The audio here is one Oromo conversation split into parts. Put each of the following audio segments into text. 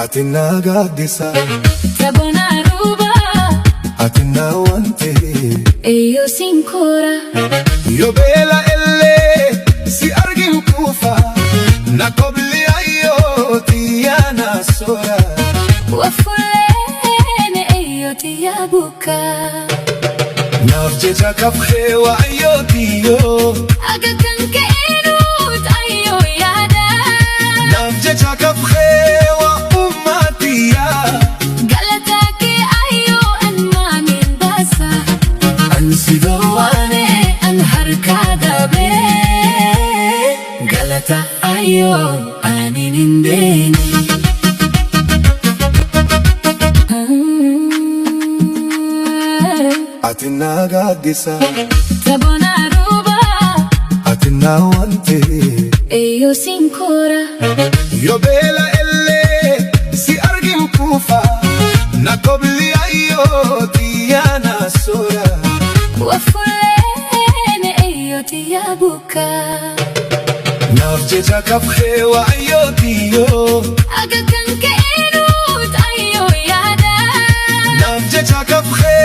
atina gaddisa Tabona ruba atina wante eyo sinkora yo bela elle si argin kufa na kobli ayo tiana sora wafulene eyo tiyabuka nafje jakafhe wa ayo tiyo agakanke enut ayo yada nafje jakafhe wa ummatiya galatake ayo anma min basa ansidawane an harkada be galata ayo aninindeni atina gaddisa Tabona ruba atina wante eyo sinkora yo bela elle si argin kufa na kobli ayo tiana sora wafulene eyo tiyabuka nafje jakafhe wa ayo tiyo agakanke enut ayo yada nafje jakafhe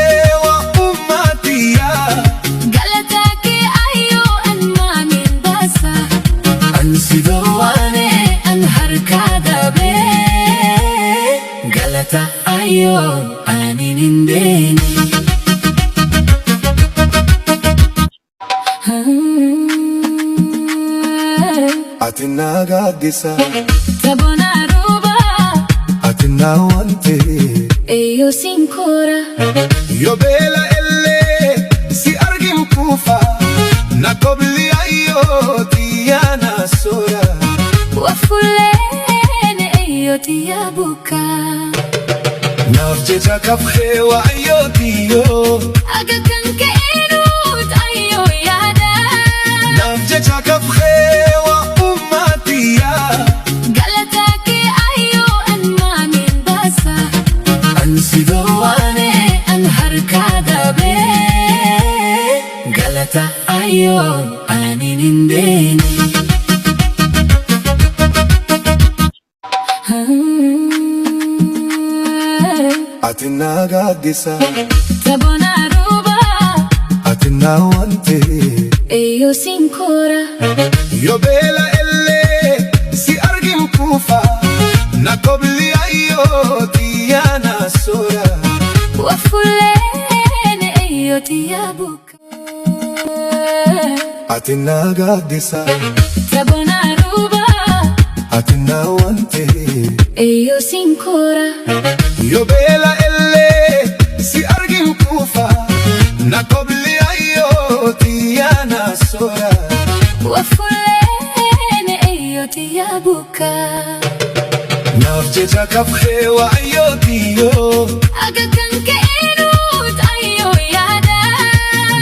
wa ummatiya galatake ayo anma min basa ansidawane an harkada be galata ayo aninindeni atina gaddisa Tabona ruba atina wante eyo sinkora yo bela elle si argin kufa na kobli ayo tiana sora wafulene eyo tiyabuka nafje jakafhe wa ayo tiyo agakanke enut ayo yada nafje jakafhe wa ummatiya galatake ayo anma min basa ansidawane an harkada be galata ayo aninindeni atina gaddisa Tabona ruba atina wante eyo sinkora yo bela elle si argin kufa na kobli ayo tiana sora wafulene eyo tiyabuka atina gaddisa Tabona ruba atina wante eyo sinkora yo bela elle si argin kufa na kobli ayo tiana sora wafulene eyo tiyabuka nafje jakafhe wa ayo tiyo agakanke enut ayo yada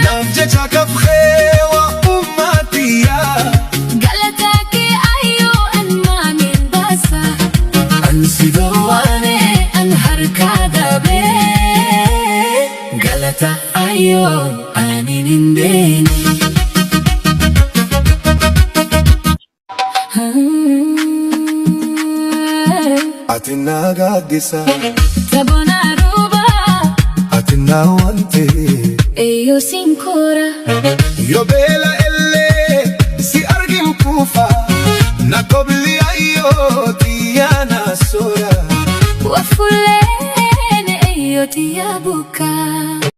nafje jakafhe wa ummatiya galatake ayo anma min basa ansidawane an harkada be galata ayo aninindeni atina gaddisa Tabona ruba atina wante eyo sinkora yo bela elle si argin kufa na kobli ayo tiana sora wafulene eyo tiyabuka